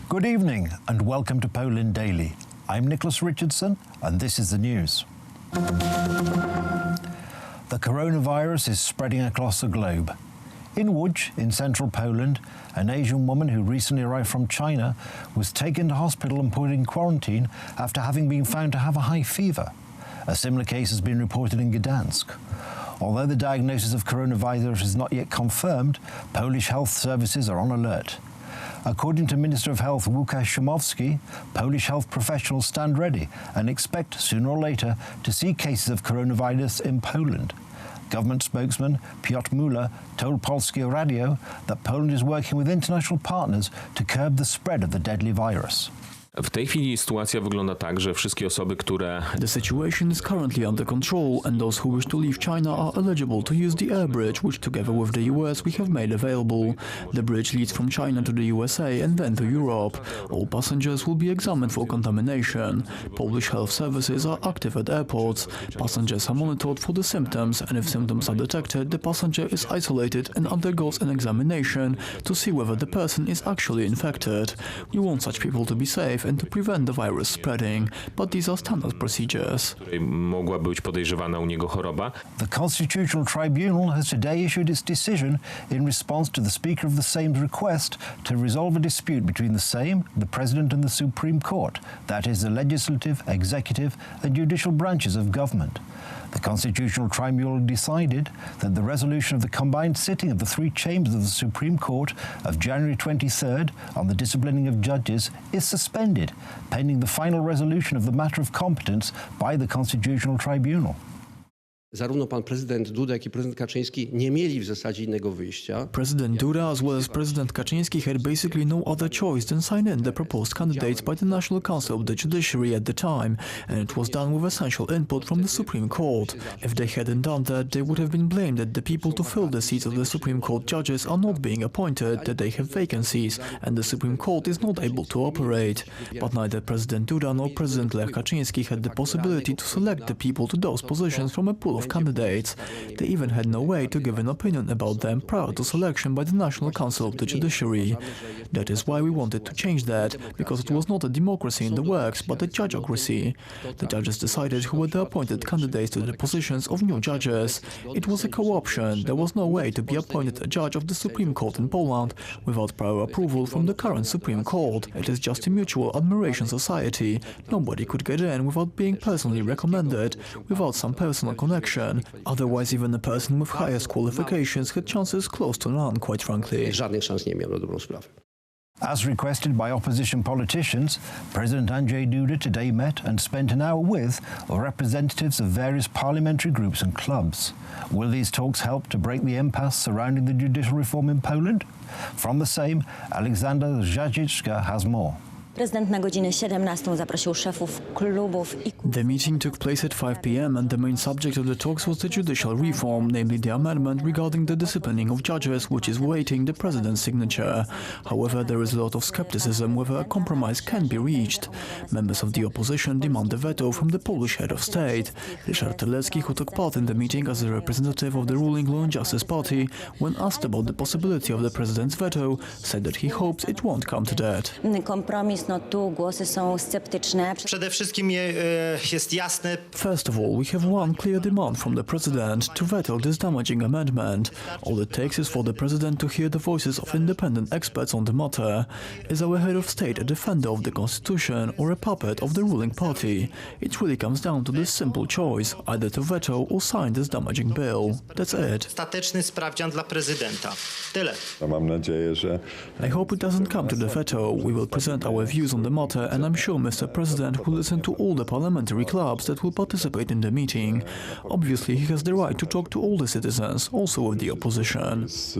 Good evening and welcome to Poland Daily. I'm Nicholas Richardson and this is the news. The coronavirus is spreading across the globe. In Łódź, in central Poland, an Asian woman who recently arrived from China was taken to hospital and put in quarantine after having been found to have a high fever. A similar case has been reported in Gdansk. Although the diagnosis of coronavirus is not yet confirmed, Polish health services are on alert. According to Minister of Health Łukasz Szumowski, Polish health professionals stand ready and expect sooner or later to see cases of coronavirus in Poland. Government spokesman Piotr Müller told Polskie Radio that Poland is working with international partners to curb the spread of the deadly virus. W tej chwili sytuacja wygląda tak, że wszystkie osoby, które... The situation is currently under control and those who wish to leave China are eligible to use the air bridge, which together with the US we have made available. The bridge leads from China to the USA and then to Europe. All passengers will be examined for contamination. Polish health services are active at airports. Passengers are monitored for the symptoms, and if symptoms are detected, the passenger is isolated and undergoes an examination to see whether the person is actually infected. We want such people to be safe and to prevent the virus spreading, but these are standard procedures. Mogła być podejrzewana u niego choroba. The Constitutional Tribunal has today issued its decision in response to the Speaker of the Sejm's request to resolve a dispute between the Sejm, the President and the Supreme Court, that is, the legislative, executive and judicial branches of government. The Constitutional Tribunal decided that the resolution of the combined sitting of the three chambers of the Supreme Court of January 23rd on the disciplining of judges is suspended, pending the final resolution of the matter of competence by the Constitutional Tribunal. Zarówno pan prezydent Duda, jak i prezydent Kaczyński nie mieli w zasadzie innego wyjścia. President Duda as well as President Kaczynski had basically no other choice than sign in the proposed candidates by the National Council of the Judiciary at the time, and it was done with essential input from the Supreme Court. If they hadn't done that, they would have been blamed that the people to fill the seats of the Supreme Court judges are not being appointed, that they have vacancies, and the Supreme Court is not able to operate. But neither President Duda nor President Lech Kaczynski had the possibility to select the people to those positions from a pool of candidates. They even had no way to give an opinion about them prior to selection by the National Council of the Judiciary. That is why we wanted to change that, because it was not a democracy in the works, but a judgeocracy. The judges decided who were the appointed candidates to the positions of new judges. It was a co-option. There was no way to be appointed a judge of the Supreme Court in Poland without prior approval from the current Supreme Court. It is just a mutual admiration society. Nobody could get in without being personally recommended, without some personal connection. Otherwise, even a person with highest qualifications had chances close to none, quite frankly. Żadnych szans nie miał na dobrą sprawę. As requested by opposition politicians, President Andrzej Duda today met and spent an hour with representatives of various parliamentary groups and clubs. Will these talks help to break the impasse surrounding the judicial reform in Poland? From the Sejm, Alexander Żadziczka has more. Prezydent na godzinę 17 zaprosił szefów klubów i... The meeting took place at 5 p.m. and the main subject of the talks was the judicial reform, namely the amendment regarding the disciplining of judges, which is waiting the president's signature. However, there is a lot of skepticism whether a compromise can be reached. Members of the opposition demand a veto from the Polish head of state. Ryszard Terlecki, who took part in the meeting as a representative of the ruling Law and Justice Party, when asked about the possibility of the president's veto, said that he hopes it won't come to that. Kompromis, no tu głosy są sceptyczne. Przede wszystkim jest jasne. First of all, we have one clear demand from the president to veto this damaging amendment. All it takes is for the president to hear the voices of independent experts on the matter. Is our head of state a defender of the constitution or a puppet of the ruling party? It really comes down to this simple choice, either to veto or sign this damaging bill. That's it. Stateczny sprawdzian dla prezydenta. Tyle. Mam nadzieję, że... I hope it doesn't come to the veto. We will present our views on the matter, and I'm sure Mr. President will listen to all the parliamentary clubs that will participate in the meeting. Obviously, he has the right to talk to all the citizens, also with the opposition. Z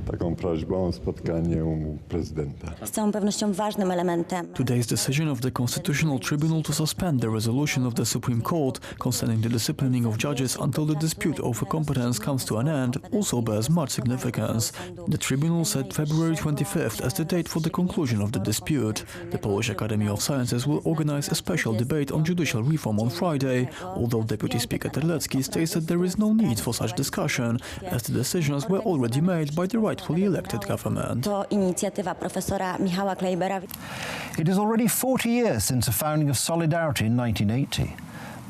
taką prośbą o spotkanie u prezydenta. Z całą pewnością ważnym elementem. Today's decision of the Constitutional Tribunal to suspend the resolution of the Supreme Court concerning the disciplining of judges until the dispute over competence comes to an end also bears much significance. The tribunal set February 25th as the date for the conclusion of the dispute. The Polish Academy of Sciences will organize a special debate on judicial reform on Friday, although Deputy Speaker Terlecki states that there is no need for such discussion, as the decisions were already made by the rightfully elected government. To inicjatywa profesora Michała Klejbera. It is already 40 years since the founding of Solidarity in 1980.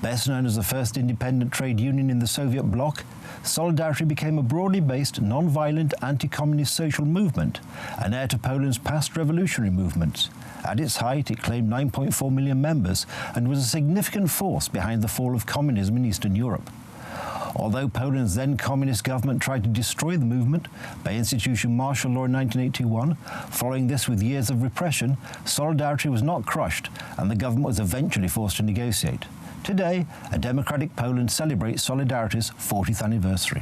Best known as the first independent trade union in the Soviet bloc, Solidarity became a broadly based, non-violent, anti-communist social movement, an heir to Poland's past revolutionary movements. At its height, it claimed 9.4 million members and was a significant force behind the fall of communism in Eastern Europe. Although Poland's then communist government tried to destroy the movement by instituting martial law in 1981, following this with years of repression, Solidarity was not crushed and the government was eventually forced to negotiate. Today, a democratic Poland celebrates Solidarity's 40th anniversary.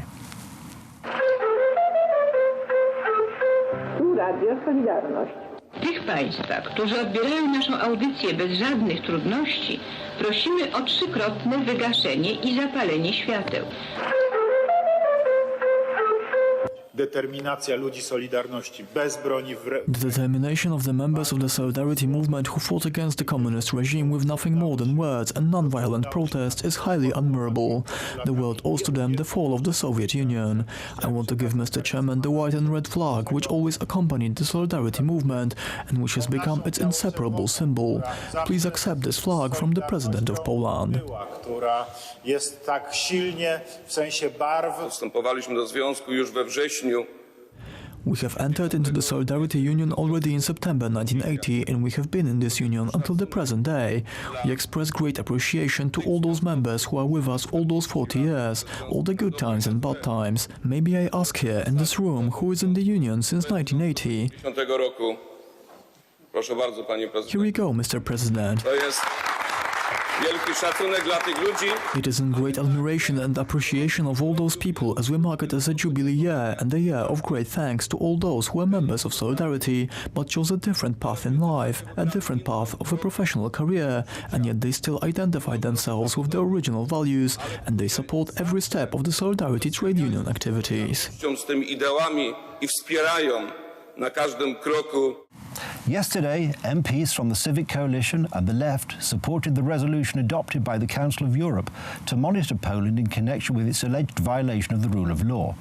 Radio Solidarność. Tych Państwa, którzy odbierają naszą audycję bez żadnych trudności, prosimy o trzykrotne wygaszenie i zapalenie świateł. Determinacja ludzi Solidarności bez broni w The determination of the members of the Solidarity movement who fought against the communist regime with nothing more than words and non-violent protests is highly admirable. The world owes to them the fall of the Soviet Union. I want to give Mr. Chairman the white and red flag which always accompanied the Solidarity movement and which has become its inseparable symbol. Please accept this flag from the President of Poland. która jest tak silnie w sensie barw. Wstępowaliśmy do związku już we wrześniu. We have entered into the Solidarity Union already in September 1980 and we have been in this union until the present day. We express great appreciation to all those members who are with us all those 40 years, all the good times and bad times. Maybe I ask here in this room who is in the union since 1980. Proszę bardzo, panie prezydencie. Here we go, Mr. President. To jest wielki szacunek dla tych ludzi. It is in great admiration and appreciation of all those people as we mark it as a jubilee year and a year of great thanks to all those who are members of Solidarity but chose a different path in life, a different path of a professional career, and yet they still identify themselves with the original values and they support every step of the Solidarity trade union activities. Z tymi ideałami i wspierają na każdym kroku. Yesterday, MPs from the Civic Coalition and the left supported the resolution adopted by the Council of Europe to monitor Poland in connection with its alleged violation of the rule of law.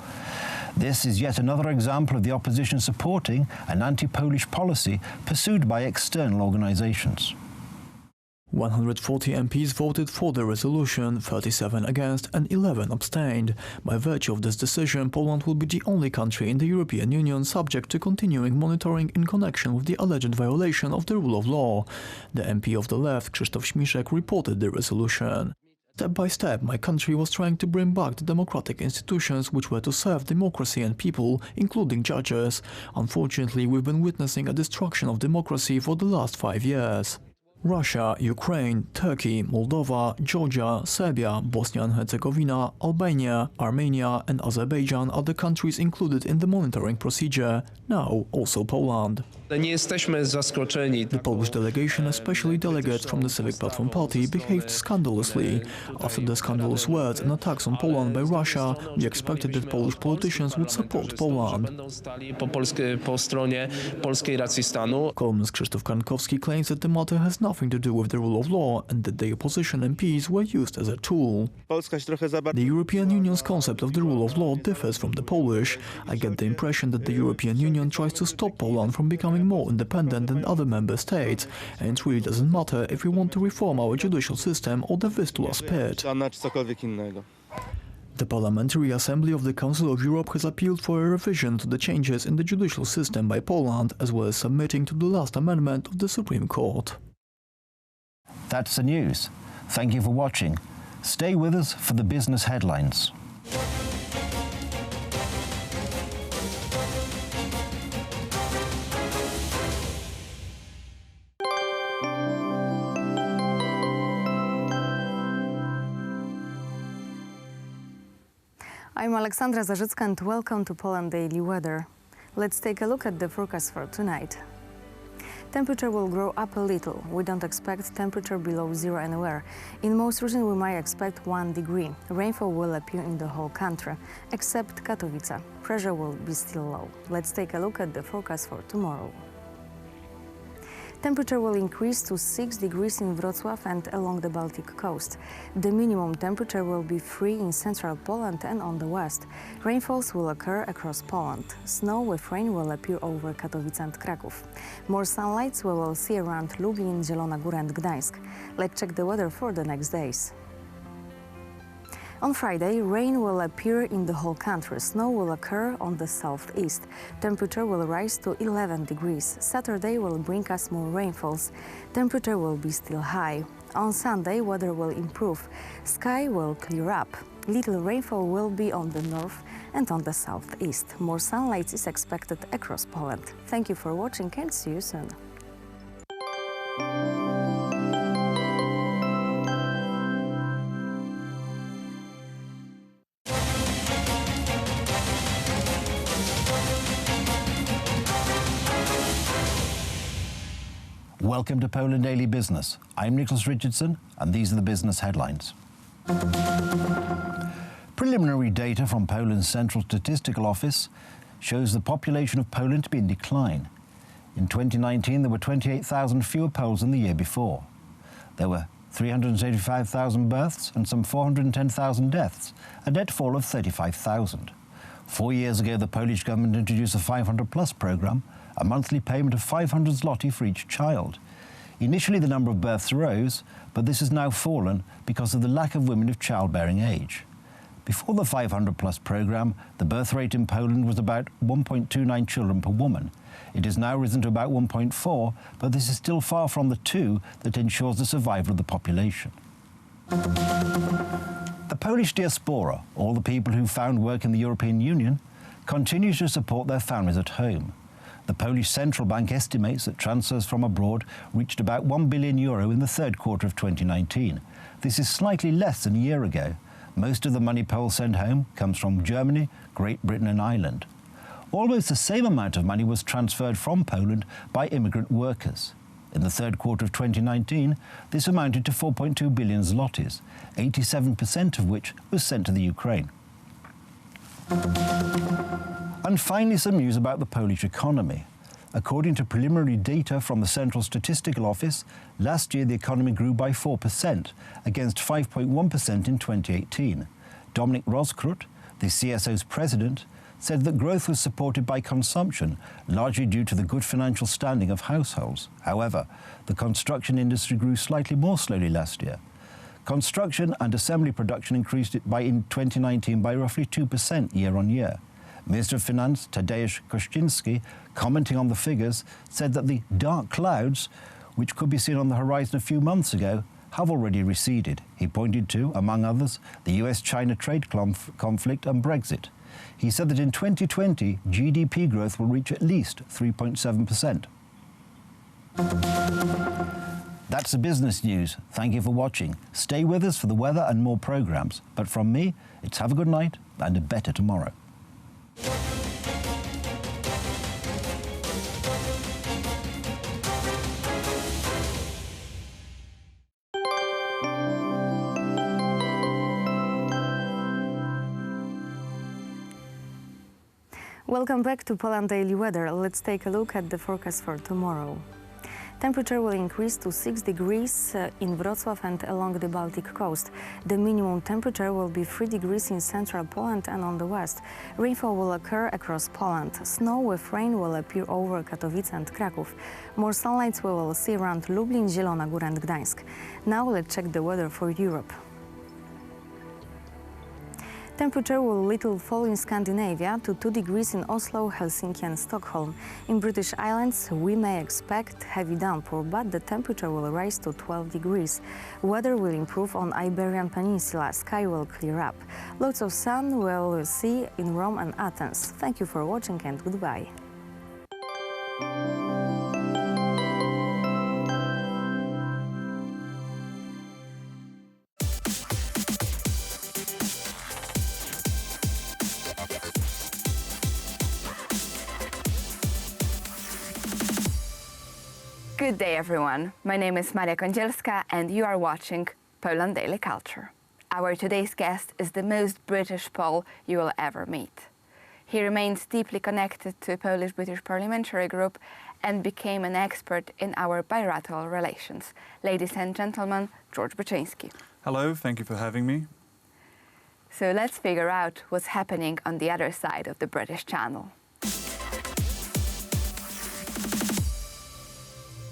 This is yet another example of the opposition supporting an anti-Polish policy pursued by external organizations. 140 MPs voted for the resolution, 37 against and 11 abstained. By virtue of this decision, Poland will be the only country in the European Union subject to continuing monitoring in connection with the alleged violation of the rule of law. The MP of the left, Krzysztof Śmiszek, reported the resolution. Step by step, my country was trying to bring back the democratic institutions which were to serve democracy and people, including judges. Unfortunately, we've been witnessing a destruction of democracy for the last 5 years. Russia, Ukraine, Turkey, Moldova, Georgia, Serbia, Bosnia and Herzegovina, Albania, Armenia and Azerbaijan are the countries included in the monitoring procedure, now also Poland. The Polish delegation, especially delegates from the Civic Platform Party, behaved scandalously. After the scandalous words and attacks on Poland by Russia, we expected that Polish politicians would support Poland. Columnist Krzysztof Karnkowski claims that the matter has nothing to do with the rule of law and that the opposition MPs were used as a tool. The European Union's concept of the rule of law differs from the Polish. I get the impression that the European Union tries to stop Poland from becoming more independent than other member states, and it really doesn't matter if we want to reform our judicial system or the Vistula Spit. The Parliamentary Assembly of the Council of Europe has appealed for a revision to the changes in the judicial system by Poland, as well as submitting to the last amendment of the Supreme Court. That's the news. Thank you for watching. Stay with us for the business headlines. I'm Aleksandra Zarzycka and welcome to Poland Daily Weather. Let's take a look at the forecast for tonight. Temperature will grow up a little. We don't expect temperature below zero anywhere. In most regions we might expect 1 degree. Rainfall will appear in the whole country, except Katowice. Pressure will be still low. Let's take a look at the forecast for tomorrow. Temperature will increase to 6 degrees in Wrocław and along the Baltic coast. The minimum temperature will be 3 in central Poland and on the west. Rainfalls will occur across Poland. Snow with rain will appear over Katowice and Kraków. More sunlight we will see around Lublin, Zielona Góra and Gdańsk. Let's check the weather for the next days. On Friday, rain will appear in the whole country. Snow will occur on the southeast. Temperature will rise to 11 degrees. Saturday will bring us more rainfalls. Temperature will be still high. On Sunday, weather will improve. Sky will clear up. Little rainfall will be on the north and on the southeast. More sunlight is expected across Poland. Thank you for watching and see you soon. Welcome to Poland Daily Business. I'm Nicholas Richardson, and these are the business headlines. Preliminary data from Poland's Central Statistical Office shows the population of Poland to be in decline. In 2019, there were 28,000 fewer Poles than the year before. There were 385,000 births and some 410,000 deaths, a net fall of 35,000. 4 years ago, the Polish government introduced a 500-plus programme, a monthly payment of 500 zloty for each child. Initially, the number of births rose, but this has now fallen because of the lack of women of childbearing age. Before the 500-plus programme, the birth rate in Poland was about 1.29 children per woman. It has now risen to about 1.4, but this is still far from the 2 that ensures the survival of the population. The Polish diaspora, all the people who found work in the European Union, continues to support their families at home. The Polish Central Bank estimates that transfers from abroad reached about €1 billion in the third quarter of 2019. This is slightly less than a year ago. Most of the money Poles send home comes from Germany, Great Britain and Ireland. Almost the same amount of money was transferred from Poland by immigrant workers. In the third quarter of 2019, this amounted to 4.2 billion zlotys, 87% of which was sent to the Ukraine. And finally, some news about the Polish economy. According to preliminary data from the Central Statistical Office, last year the economy grew by 4%, against 5.1% in 2018. Dominik Rozkrut, the CSO's president, said that growth was supported by consumption, largely due to the good financial standing of households. However, the construction industry grew slightly more slowly last year. Construction and assembly production increased in 2019 by roughly 2% year-on-year. Minister of Finance Tadeusz Kościński, commenting on the figures, said that the dark clouds, which could be seen on the horizon a few months ago, have already receded. He pointed to, among others, the US-China trade conflict and Brexit. He said that in 2020, GDP growth will reach at least 3.7%. That's the business news. Thank you for watching. Stay with us for the weather and more programmes. But from me, it's have a good night and a better tomorrow. Welcome back to Poland Daily Weather. Let's take a look at the forecast for tomorrow. Temperature will increase to 6 degrees in Wrocław and along the Baltic coast. The minimum temperature will be 3 degrees in central Poland and on the west. Rainfall will occur across Poland. Snow with rain will appear over Katowice and Kraków. More sunlight we will see around Lublin, Zielona Góra and Gdańsk. Now let's check the weather for Europe. Temperature will little fall in Scandinavia to 2 degrees in Oslo, Helsinki and Stockholm. In British Islands, we may expect heavy downpour, but the temperature will rise to 12 degrees. Weather will improve on Iberian Peninsula. Sky will clear up. Lots of sun we'll see in Rome and Athens. Thank you for watching and goodbye. Good day, everyone. My name is Maria Kądzielska, and you are watching Poland Daily Culture. Our today's guest is the most British Pole you will ever meet. He remains deeply connected to the Polish-British parliamentary group and became an expert in our bilateral relations. Ladies and gentlemen, George Baczynski. Hello, thank you for having me. So let's figure out what's happening on the other side of the British Channel.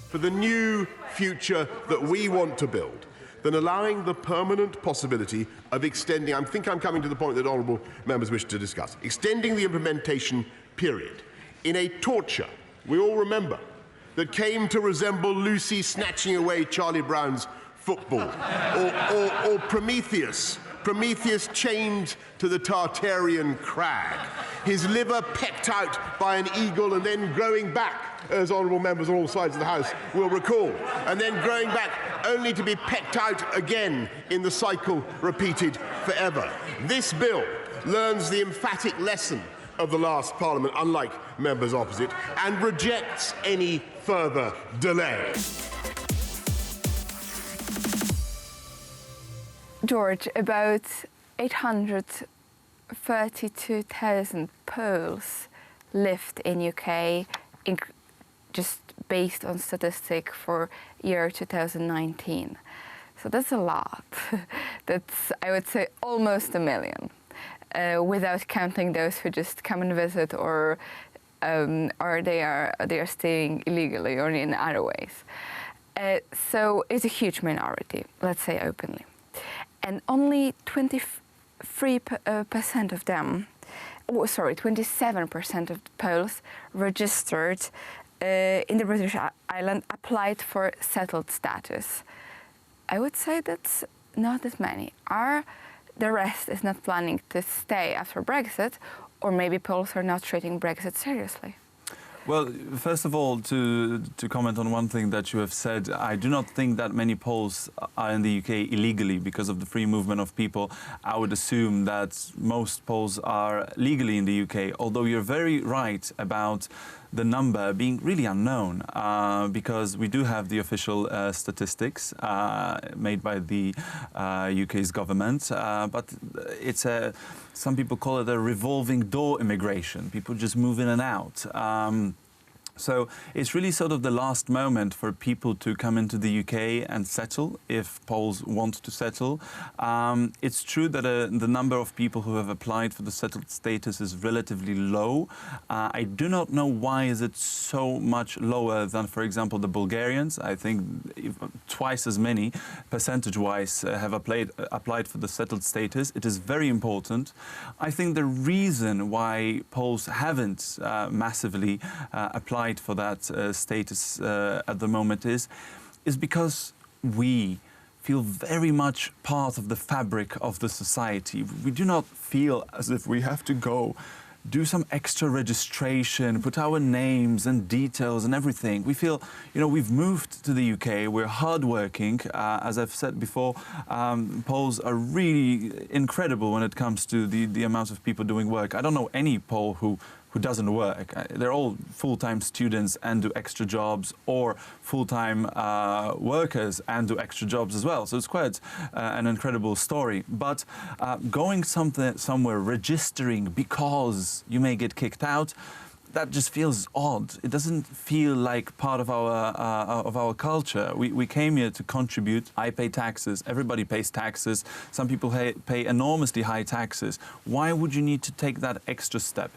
For the new future that we want to build, than allowing the permanent possibility of extending, I think I'm coming to the point that honourable members wish to discuss, extending the implementation period in a torture, we all remember, that came to resemble Lucy snatching away Charlie Brown's football, or Prometheus chained to the Tartarian crag, his liver pecked out by an eagle and then growing back, as honourable members on all sides of the House will recall, and then growing back only to be pecked out again in the cycle repeated forever. This bill learns the emphatic lesson of the last Parliament, unlike members opposite, and rejects any further delay. George, about 832,000 Poles lived in UK, just based on statistic for year 2019. So that's a lot. That's, I would say, almost a million, without counting those who just come and visit or they are staying illegally or in other ways. So it's a huge minority, let's say openly. And only 23% of them, 27% of the Poles registered in the British Island applied for settled status. I would say that's not that many. The rest is not planning to stay after Brexit, or maybe Poles are not treating Brexit seriously? Well, first of all, to comment on one thing that you have said, I do not think that many Poles are in the UK illegally because of the free movement of people. I would assume that most Poles are legally in the UK, although you're very right about the number being really unknown, because we do have the official statistics made by the UK's government, but it's some people call it a revolving door immigration. People just move in and out. So it's really sort of the last moment for people to come into the UK and settle, if Poles want to settle. It's true that the number of people who have applied for the settled status is relatively low. I do not know why is it so much lower than, for example, the Bulgarians. I think twice as many, percentage-wise, have applied for the settled status. It is very important. I think the reason why Poles haven't massively applied for that status at the moment is because we feel very much part of the fabric of the society. We do not feel as if we have to go do some extra registration, put our names and details and everything. We feel, we've moved to the UK, we're hardworking. As I've said before, Poles are really incredible when it comes to the amount of people doing work. I don't know any Pole who doesn't work. They're all full-time students and do extra jobs, or full-time workers and do extra jobs as well. So it's quite an incredible story. But going somewhere, registering because you may get kicked out, that just feels odd. It doesn't feel like part of our culture. We came here to contribute. I pay taxes. Everybody pays taxes. Some people pay enormously high taxes. Why would you need to take that extra step?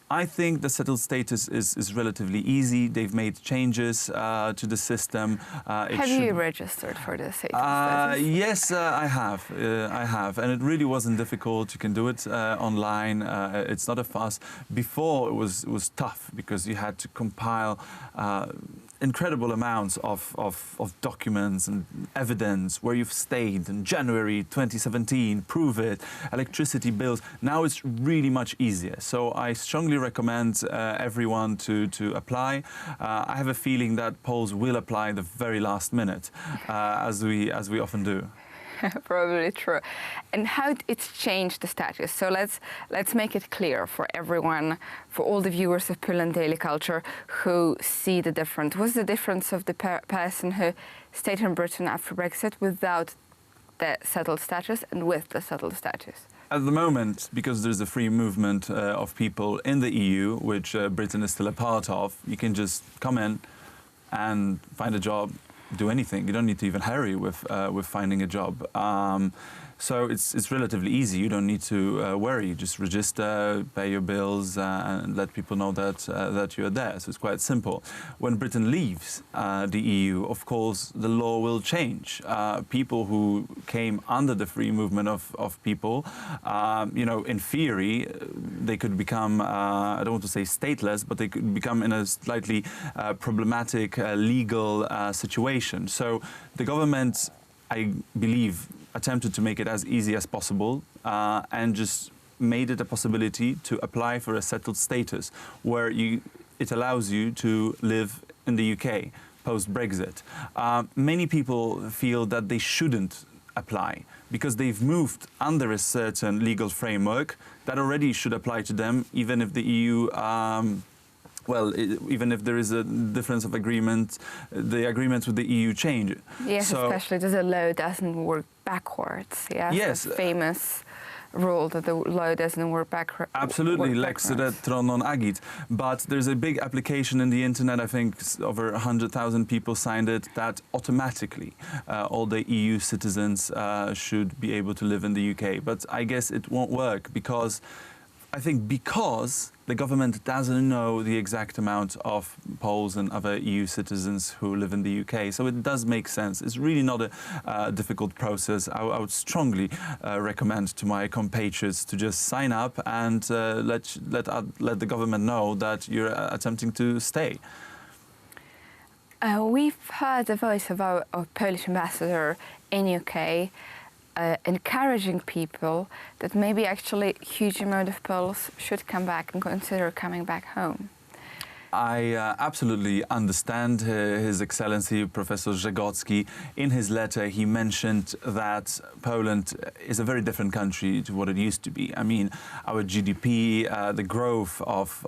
I think the settled status is relatively easy. They've made changes to the system. Have you registered for the settled status? Yes, I have. And it really wasn't difficult. You can do it online. It's not a fuss. Before it was tough because you had to compile incredible amounts of documents and evidence, where you've stayed in January 2017, prove it, electricity bills. Now it's really much easier. So I strongly recommend everyone to apply. I have a feeling that Poles will apply the very last minute, as we often do. Probably true. And how it's changed the status. So let's make it clear for everyone, for all the viewers of Poland Daily Culture who see the difference. What's the difference of the person who stayed in Britain after Brexit without the settled status and with the settled status? At the moment, because there's a free movement of people in the EU, which Britain is still a part of, you can just come in and find a job, do anything. You don't need to even hurry with finding a job. So it's relatively easy. You don't need to worry. You just register, pay your bills, and let people know that you're there. So it's quite simple. When Britain leaves the EU, of course, the law will change. People who came under the free movement of people, in theory, they could become, I don't want to say stateless, but they could become in a slightly problematic legal situation. So the government, I believe, attempted to make it as easy as possible and just made it a possibility to apply for a settled status where it allows you to live in the UK post-Brexit. Many people feel that they shouldn't apply because they've moved under a certain legal framework that already should apply to them, even if the EU even if there is a difference of agreement, the agreements with the EU change. Yes, so, especially that the law doesn't work backwards. Yes. The famous rule that the law doesn't work backwards. Absolutely, lex retro non agit. But there's a big application in the internet, I think over 100,000 people signed it, that automatically all the EU citizens should be able to live in the UK. But I guess it won't work because the government doesn't know the exact amount of Poles and other EU citizens who live in the UK. So it does make sense. It's really not a difficult process. I would strongly recommend to my compatriots to just sign up and let the government know that you're attempting to stay. We've heard the voice of our Polish ambassador in UK encouraging people that maybe actually a huge amount of Poles should come back and consider coming back home. I absolutely understand His Excellency Professor Żegocki. In his letter, he mentioned that Poland is a very different country to what it used to be. I mean, our GDP, the growth of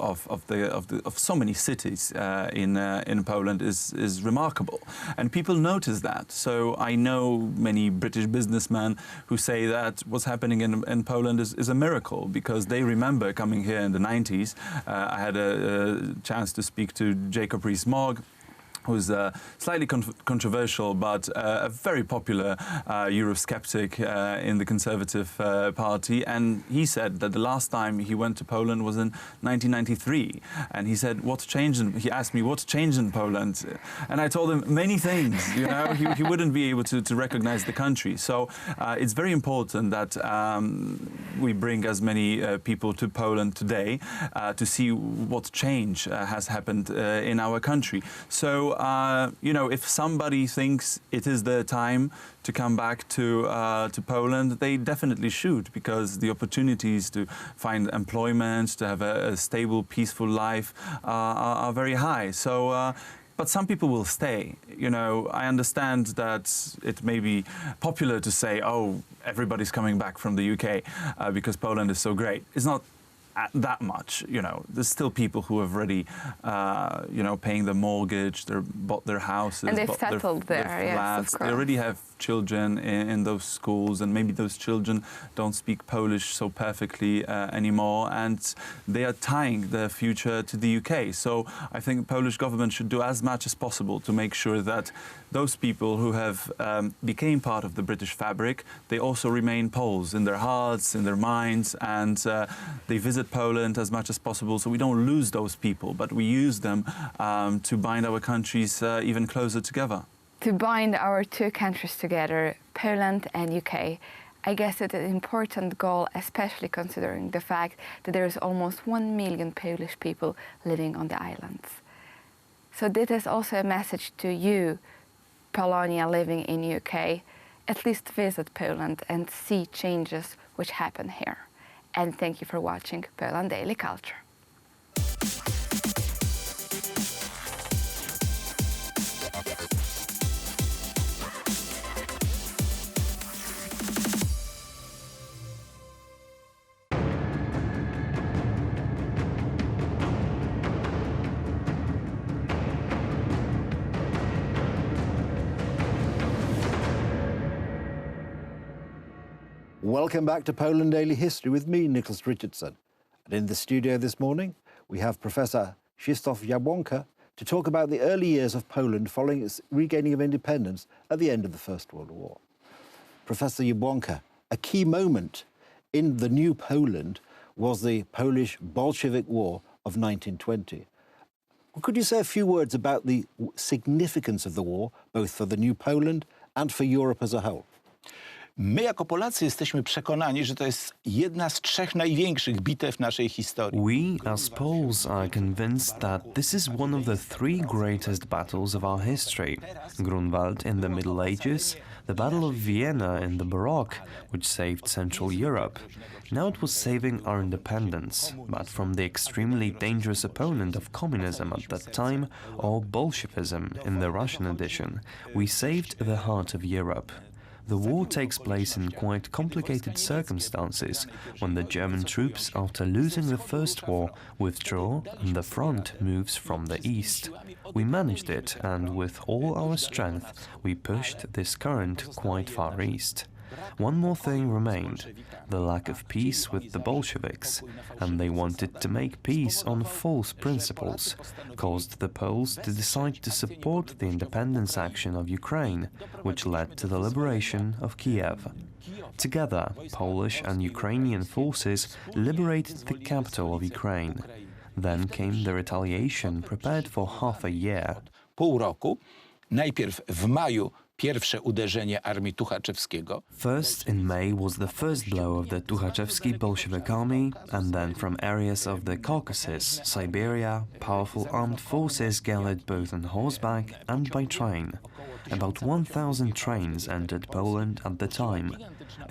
so many cities in Poland is remarkable, and people notice that. So I know many British businessmen who say that what's happening in Poland is a miracle because they remember coming here in the 90s. I had a chance to speak to Jacob Rees-Mogg, who's slightly controversial, but a very popular Eurosceptic in the Conservative Party. And he said that the last time he went to Poland was in 1993. And he said, he asked me, what's changed in Poland? And I told him many things, he wouldn't be able to recognize the country. So it's very important that we bring as many people to Poland today to see what change has happened in our country. So, if somebody thinks it is their time to come back to Poland, they definitely should, because the opportunities to find employment, to have a stable, peaceful life are very high. So. But some people will stay. I understand that it may be popular to say, oh, everybody's coming back from the UK because Poland is so great. It's not that much, There's still people who have already, paying the mortgage, they bought their houses, and they've settled their flats. Yes, of course. They already have children in those schools, and maybe those children don't speak Polish so perfectly anymore, and they are tying their future to the UK. So I think the Polish government should do as much as possible to make sure that those people who have became part of the British fabric, they also remain Poles in their hearts, in their minds, and they visit Poland as much as possible, so we don't lose those people, but we use them to bind our countries even closer together. To bind our two countries together, Poland and UK, I guess it's an important goal, especially considering the fact that there is almost 1 million Polish people living on the islands. So this is also a message to you, Polonia living in UK, at least visit Poland and see changes which happen here. And thank you for watching Poland Daily Culture. Welcome back to Poland Daily History with me, Nicholas Richardson. And in the studio this morning, we have Professor Krzysztof Jabłonka to talk about the early years of Poland following its regaining of independence at the end of the First World War. Professor Jabłonka, a key moment in the new Poland was the Polish Bolshevik War of 1920. Could you say a few words about the significance of the war, both for the new Poland and for Europe as a whole? My jako Polacy jesteśmy przekonani, że to jest jedna z 3 największych bitew naszej historii. We, as Poles, are convinced that this is one of the 3 greatest battles of our history. Grunwald in the Middle Ages, the Battle of Vienna in the Baroque, which saved Central Europe. Now it was saving our independence, but from the extremely dangerous opponent of communism at that time, or Bolshevism in the Russian edition, we saved the heart of Europe. The war takes place in quite complicated circumstances, when the German troops, after losing the First War, withdraw and the front moves from the east. We managed it, and with all our strength, we pushed this current quite far east. One more thing remained, the lack of peace with the Bolsheviks, and they wanted to make peace on false principles, caused the Poles to decide to support the independence action of Ukraine, which led to the liberation of Kiev. Together, Polish and Ukrainian forces liberated the capital of Ukraine. Then came the retaliation prepared for half a year. Pół roku, najpierw w maju pierwsze uderzenie armii Tuchaczewskiego. First in May was the first blow of the Tukhachevsky Bolshevik army, and then from areas of the Caucasus, Siberia, powerful armed forces gathered both on horseback and by train. About 1,000 trains entered Poland at the time.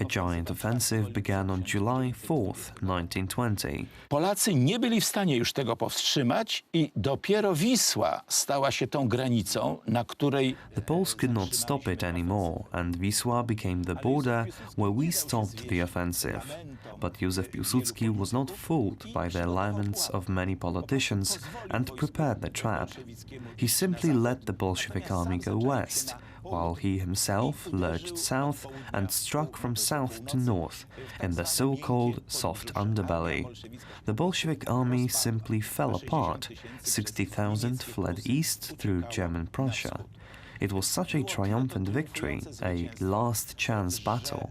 A giant offensive began on July 4th, 1920. Polacy nie byli w stanie już tego powstrzymać i dopiero Wisła stała się tą granicą, na której... The Poles could not stop it anymore, and Wisła became the border where we stopped the offensive. But Józef Piłsudski was not fooled by the laments of many politicians and prepared the trap. He simply let the Bolshevik army go west, while he himself lurched south and struck from south to north, in the so-called soft underbelly. The Bolshevik army simply fell apart. 60,000 fled east through German Prussia. It was such a triumphant victory, a last-chance battle.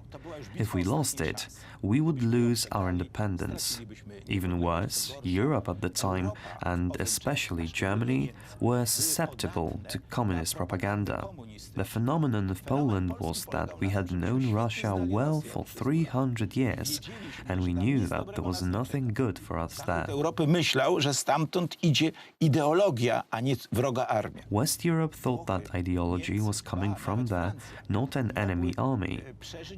If we lost it, we would lose our independence. Even worse, Europe at the time, and especially Germany, were susceptible to communist propaganda. The phenomenon of Poland was that we had known Russia well for 300 years, and we knew that there was nothing good for us there. Europy myślał, że stamtąd idzie ideologia, a nie wroga armia. West Europe thought that ideology was coming from there, not an enemy army.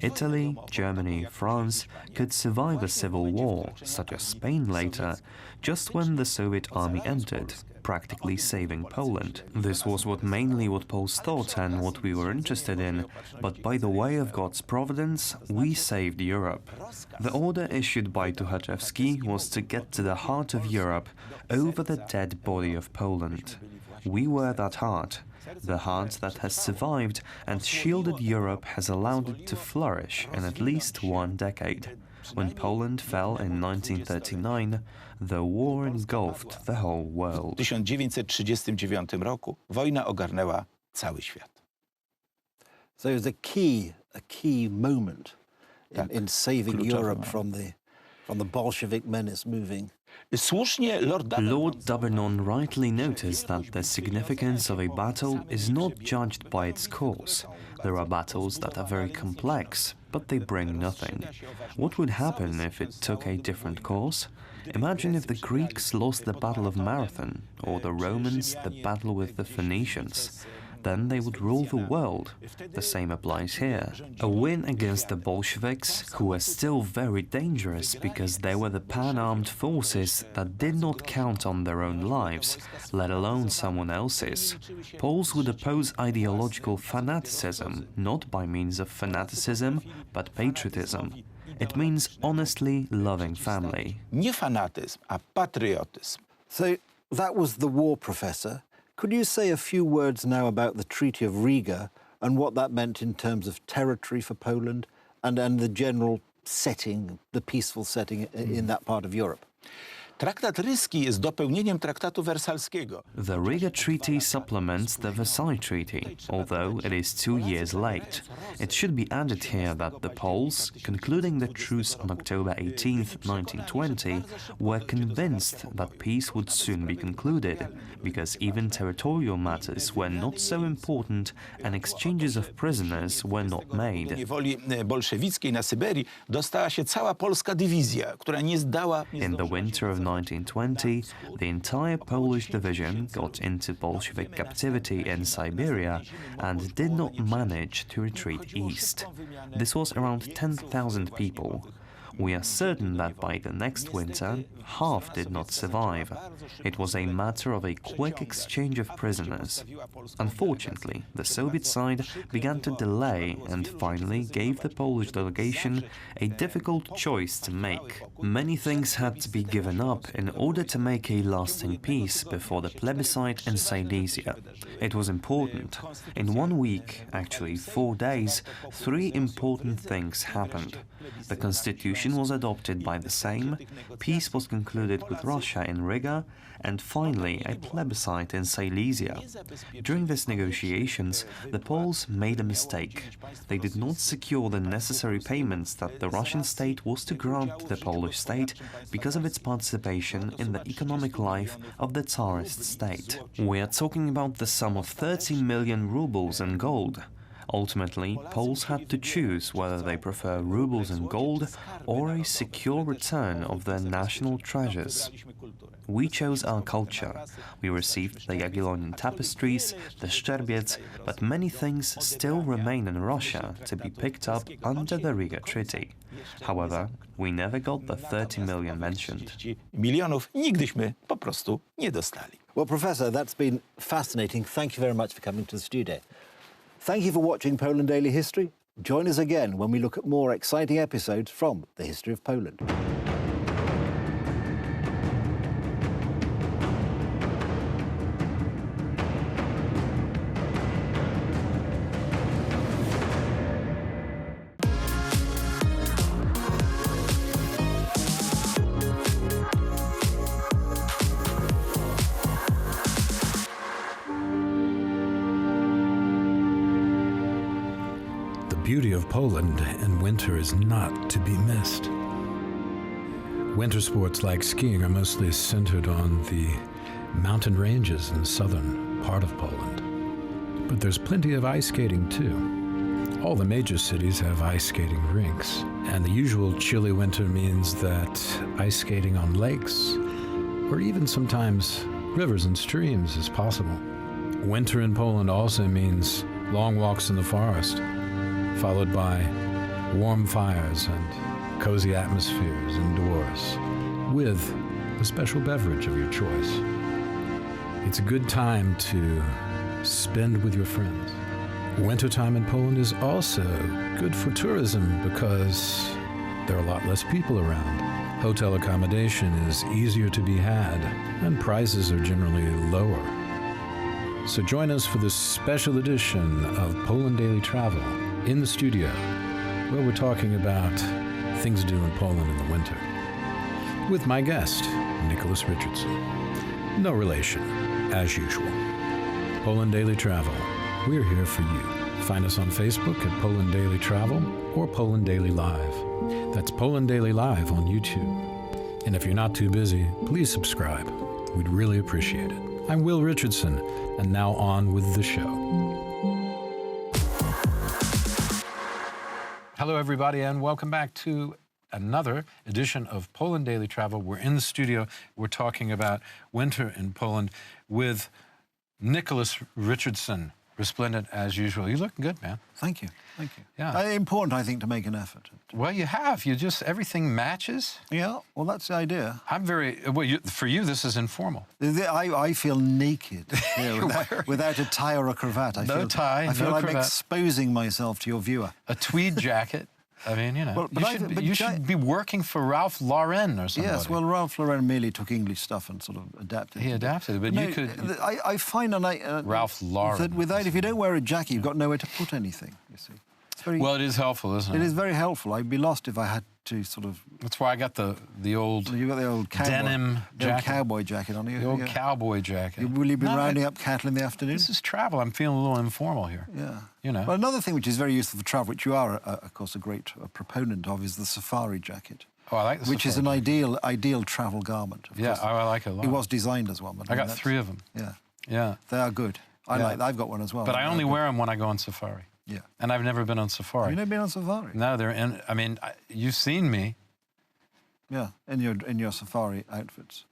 Italy, Germany, France could survive a civil war, such as Spain later, just when the Soviet army entered, practically saving Poland. This was mainly what Poles thought and what we were interested in, but by the way of God's providence, we saved Europe. The order issued by Tukhachevsky was to get to the heart of Europe over the dead body of Poland. We were that heart. The heart that has survived and shielded Europe has allowed it to flourish in at least 1 decade. When Poland fell in 1939, the war engulfed the whole world. W 1939 roku wojna ogarnęła cały świat. So it was a key moment in saving Europe from the Bolshevik menace moving. Lord D'Abernon rightly noticed that the significance of a battle is not judged by its course. There are battles that are very complex, but they bring nothing. What would happen if it took a different course? Imagine if the Greeks lost the Battle of Marathon, or the Romans the battle with the Phoenicians. Then they would rule the world. The same applies here. A win against the Bolsheviks, who were still very dangerous because they were the pan-armed forces that did not count on their own lives, let alone someone else's. Poles would oppose ideological fanaticism, not by means of fanaticism, but patriotism. It means honestly loving family. Nie fanatyzm, a patriotyzm. So that was the war, Professor. Could you say a few words now about the Treaty of Riga and what that meant in terms of territory for Poland and the general setting, the peaceful setting in that part of Europe? Traktat Ryski jest dopełnieniem traktatu wersalskiego. The Riga Treaty supplements the Versailles Treaty, although it is 2 years late. It should be added here that the Poles, concluding the truce on October 18, 1920, were convinced that peace would soon be concluded, because even territorial matters were not so important and exchanges of prisoners were not made. Niewoli bolszewickiej na Syberii dostała się cała polska dywizja, która nie zdała... In the winter of 1920, the entire Polish division got into Bolshevik captivity in Siberia and did not manage to retreat east. This was around 10,000 people. We are certain that by the next winter, half did not survive. It was a matter of a quick exchange of prisoners. Unfortunately, the Soviet side began to delay and finally gave the Polish delegation a difficult choice to make. Many things had to be given up in order to make a lasting peace before the plebiscite in Silesia. It was important. In 1 week, actually 4 days, 3 important things happened. The constitution was adopted by the Sejm, peace was concluded with Russia in Riga, and finally a plebiscite in Silesia. During these negotiations, the Poles made a mistake. They did not secure the necessary payments that the Russian state was to grant to the Polish state because of its participation in the economic life of the Tsarist state. We are talking about the sum of 30 million rubles in gold. Ultimately, Poles had to choose whether they prefer rubles and gold or a secure return of their national treasures. We chose our culture. We received the Jagiellonian tapestries, the Szczerbiec, but many things still remain in Russia to be picked up under the Riga Treaty. However, we never got the 30 million mentioned. Milionów nigdyśmy po prostu nie dostali. Well, Professor, that's been fascinating. Thank you very much for coming to the studio. Thank you for watching Poland Daily History. Join us again when we look at more exciting episodes from the history of Poland. The beauty of Poland in winter is not to be missed. Winter sports like skiing are mostly centered on the mountain ranges in the southern part of Poland. But there's plenty of ice skating too. All the major cities have ice skating rinks, and the usual chilly winter means that ice skating on lakes, or even sometimes rivers and streams, is possible. Winter in Poland also means long walks in the forest, followed by warm fires and cozy atmospheres indoors, with a special beverage of your choice. It's a good time to spend with your friends. Wintertime in Poland is also good for tourism because there are a lot less people around. Hotel accommodation is easier to be had, and prices are generally lower. So join us for this special edition of Poland Daily Travel in the studio, where we're talking about things to do in Poland in the winter, with my guest, Nicholas Richardson. No relation, as usual. Poland Daily Travel, we're here for you. Find us on Facebook at Poland Daily Travel or Poland Daily Live. That's Poland Daily Live on YouTube. And if you're not too busy, please subscribe. We'd really appreciate it. I'm Will Richardson, and now on with the show. Hello, everybody, and welcome back to another edition of Poland Daily Travel. We're in the studio. We're talking about winter in Poland with Nicholas Richardson, resplendent as usual. You're looking good, man. Thank you. Thank you. Yeah. Important, I think, to make an effort. Well, you have. You just, everything matches. Yeah, well, that's the idea. I'm very, well, for you, this is informal. I feel naked without a tie or a cravat. I feel like I'm exposing myself to your viewer. A tweed jacket. I mean, you know, you should be working for Ralph Lauren or something. Yes, well, Ralph Lauren merely took English stuff and sort of adapted it. He adapted it, but you could... I find Ralph Lauren. That if you don't wear a jacket, you've got nowhere to put anything, you see. Well, it is helpful, isn't it? It is very helpful. I'd be lost if I had to sort of... That's why I got the old You got the old cowboy, denim the old jacket. cowboy jacket on you. The old cowboy jacket. Will you be No, rounding up cattle in the afternoon? This is travel. I'm feeling a little informal here. Yeah. You know. Well, another thing which is very useful for travel, which you are, of course, a great proponent of, is the safari jacket. Oh, I like the Which is an safari ideal travel garment. Of Yeah, course. I like it a lot. It was designed as one. But I got that's- 3 of them. Yeah. Yeah. They are good. I've got one as well. But I They're only good. wear them when I go on safari. Yeah. And I've never been on safari. Have you never been on safari? No, they're in. I mean, you've seen me. Yeah, in your safari outfits.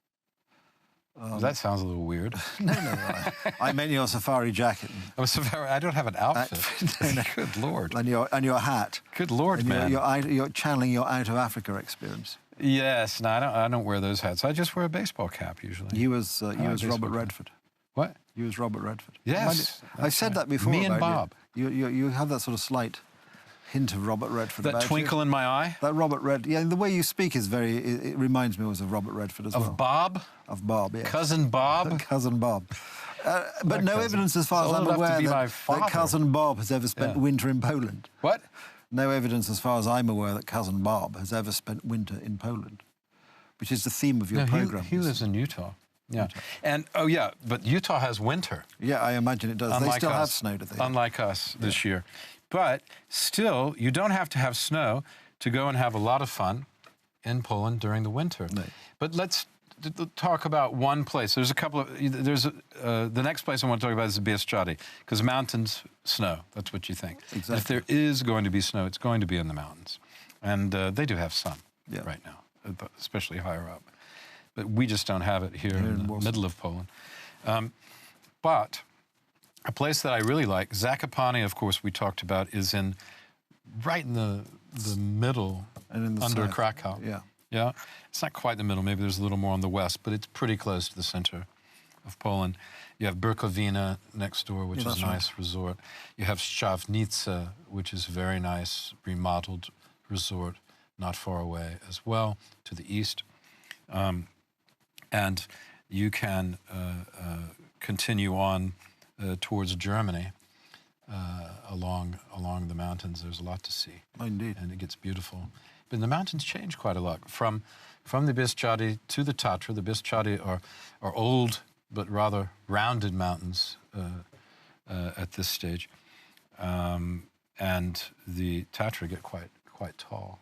That sounds a little weird. No, I meant your safari jacket. Oh, safari. I don't have an outfit. No. Good Lord. And your hat. Good Lord, and man. You're channeling your out of Africa experience. Yes. No, I don't wear those hats. I just wear a baseball cap usually. You was Robert Redford. What? You was Robert Redford. Yes. I said that before. Me and about Bob. You have that sort of slight hint of Robert Redford. That about twinkle you. in my eye. That Robert Redford. Yeah, the way you speak is very. It reminds me always of Robert Redford as well. Of Bob. Of Bob. Yes. Cousin Bob. Cousin Bob. But no cousin. evidence, as far as Old I'm enough to aware, be my that father. Cousin Bob has ever spent Yeah. winter in Poland. What? No evidence, as far as I'm aware, that Cousin Bob has ever spent winter in Poland, which is the theme of your No, program. he lives in Utah. Yeah. And, oh, yeah, but Utah has winter. Yeah, I imagine it does. Unlike They still have us. snow, do they? Unlike us this year. But still, you don't have to have snow to go and have a lot of fun in Poland during the winter. No. But let's talk about one place. There's a couple of... the next place I want to talk about is Bieszczady, because mountains, snow. That's what you think. Exactly. If there is going to be snow, it's going to be in the mountains. And they do have sun right now, especially higher up. But we just don't have it here in the middle of Poland. But a place that I really like, Zakopane, of course, we talked about, is right in the middle, and in the under south. Krakow. Yeah. Yeah, it's not quite the middle. Maybe there's a little more on the west, but it's pretty close to the center of Poland. You have Burkowina next door, which is a nice resort. You have Szczawnica, which is a very nice, remodeled resort, not far away as well, to the east. And you can continue on towards Germany along the mountains. There's a lot to see. Indeed. And it gets beautiful. But the mountains change quite a lot. From the Bieszczady to the Tatra, the Bieszczady are old but rather rounded mountains at this stage. And the Tatra get quite tall.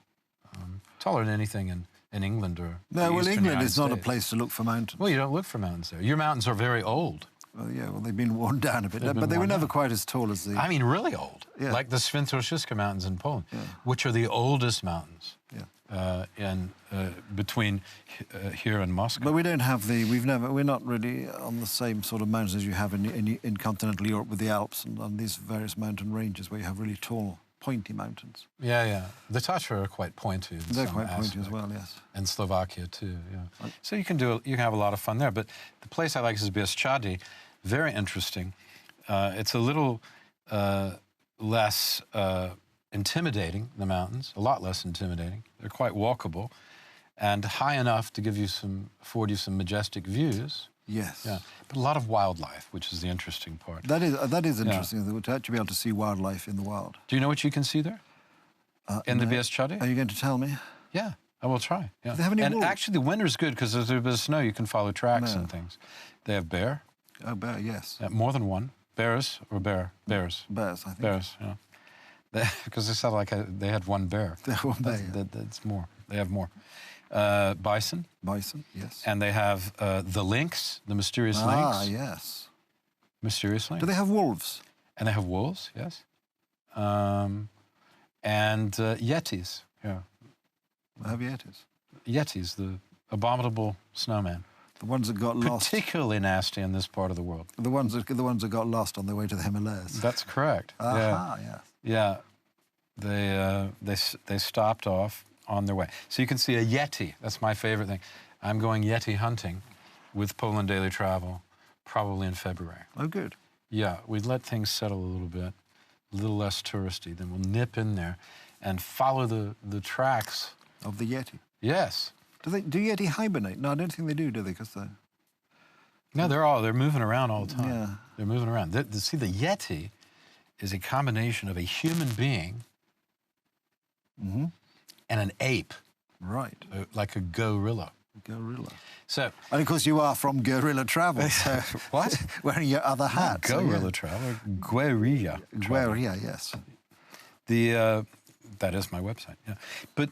Taller than anything in England or No, the well, eastern England United is not a States. place to look for mountains. Well, you don't look for mountains there. Your mountains are very old. Well, yeah, well, they've been worn down a bit, They've but been they were worn never down. quite as tall as the... I mean, really old. Yeah. Like the Świętokrzyska Mountains in Poland, which are the oldest mountains between here and Moscow. But we don't have we're not really on the same sort of mountains as you have in continental Europe with the Alps and on these various mountain ranges where you have really tall, pointy mountains. Yeah. The Tatra are quite pointy. They're quite pointy as well, yes. And Slovakia too, yeah. So you can have a lot of fun there. But the place I like is Bieszczady. Very interesting. It's a little less intimidating, the mountains, a lot less intimidating. They're quite walkable and high enough to afford you some majestic views. Yes. Yeah. But a lot of wildlife, which is the interesting part. That is interesting, to actually be able to see wildlife in the wild. Do you know what you can see there? In the Bieszczady? Are you going to tell me? Yeah, I will try. Yeah. Do they have any and wolves? actually, the winter's good because there's a bit of snow. You can follow tracks and things. They have bear. Oh, bear, yes. Yeah, more than one. Bears or bear? Bears. Bears, I think. Bears, yeah. Because they sound like they had one bear. They have one bear. That's more. They have more. Bison. Bison, yes. And they have the lynx, the mysterious lynx. Ah, yes. Mysterious lynx. Do they have wolves? And they have wolves, yes. And yetis, yeah. They have yetis. Yetis, the abominable snowman. The ones that got lost. Particularly nasty in this part of the world. The ones that got lost on their way to the Himalayas. That's correct. Aha, yeah. Yeah. They stopped off on their way. So you can see a yeti. That's my favorite thing. I'm going yeti hunting with Poland Daily Travel, probably in February. Oh, good. Yeah, we'd let things settle a little bit, a little less touristy. Then we'll nip in there and follow the tracks. Of the yeti? Yes. Do yeti hibernate? No, I don't think they do they? Because No, they're moving around all the time. Yeah. They're moving around. See, the yeti is a combination of a human being and an ape. Right. Like a gorilla. Gorilla. So, and of course you are from Guerrilla Travel. So what? Wearing your other hat. Guerrilla Travel. Guerrilla. Guerrilla, yes. That is my website. Yeah. But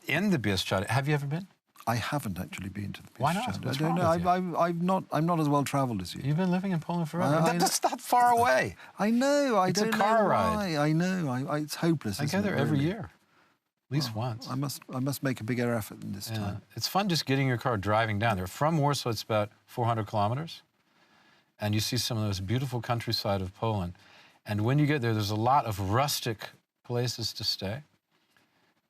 in the Bieszczady, have you ever been? I haven't actually been to the Bieszczady. Why not? What's I don't know. I'm not as well travelled as you. You've been living in Poland forever. That's not far away. I know. It's a car ride. I know. It's hopeless. I go there every year. At least once. I must make a bigger effort than this time. It's fun just getting your car, driving down there. From Warsaw, it's about 400 kilometers. And you see some of those beautiful countryside of Poland. And when you get there, there's a lot of rustic places to stay.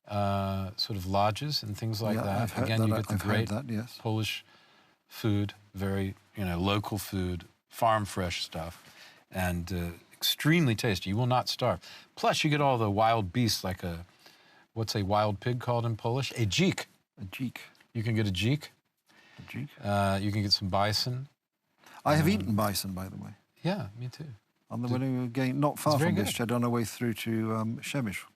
Sort of lodges and things like that. Again, you get the great Polish food, very, local food, farm fresh stuff. And extremely tasty. You will not starve. Plus, you get all the wild beasts like what's a wild pig called in Polish? A dzik. A dzik. You can get a dzik. A dzik. You can get some bison. I have eaten bison, by the way. Yeah, me too. On the way again, not far from Bieszczady, on our way through to Przemysl.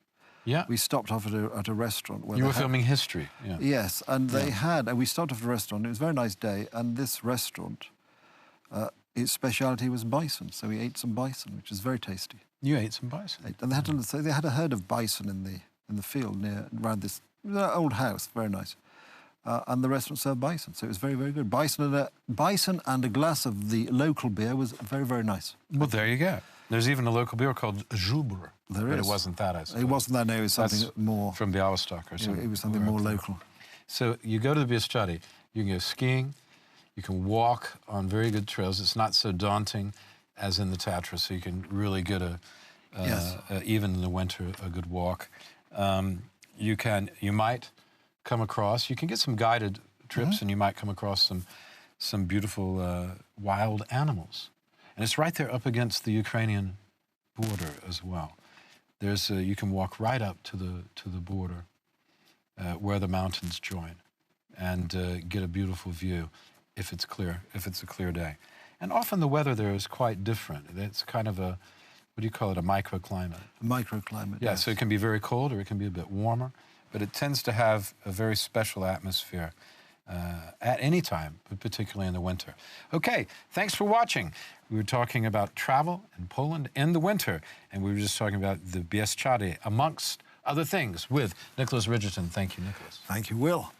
Yeah. We stopped off at a restaurant. Where you were filming history. Yeah. Yes, and they had, and we stopped off at a restaurant. It was a very nice day, and this restaurant, its speciality was bison. So we ate some bison, which is very tasty. You ate some bison. And they had a herd of bison in the field around this old house, very nice. And the restaurant served bison, so it was very, very good. Bison and a glass of the local beer was very, very nice. Well, there you go. There's even a local beer called Żubr. There but is. It wasn't that, I suppose. It wasn't that, no, it was something more... From Białystok or something. It was something more local. So you go to the Bieszczady, you can go skiing, you can walk on very good trails. It's not so daunting as in the Tatra, so you can really get even in the winter, a good walk. You might come across, you can get some guided trips, and you might come across some beautiful wild animals. And it's right there up against the Ukrainian border as well. You can walk right up to the border where the mountains join, and get a beautiful view if it's clear, if it's a clear day. And often the weather there is quite different. It's kind of a, what do you call it, a microclimate? A microclimate, yeah, yes. so it can be very cold or it can be a bit warmer, but it tends to have a very special atmosphere at any time, but particularly in the winter. Okay, thanks for watching. We were talking about travel in Poland in the winter, and we were just talking about the Bieszczady, amongst other things, with Nicholas Ridgerton. Thank you, Nicholas. Thank you, Will.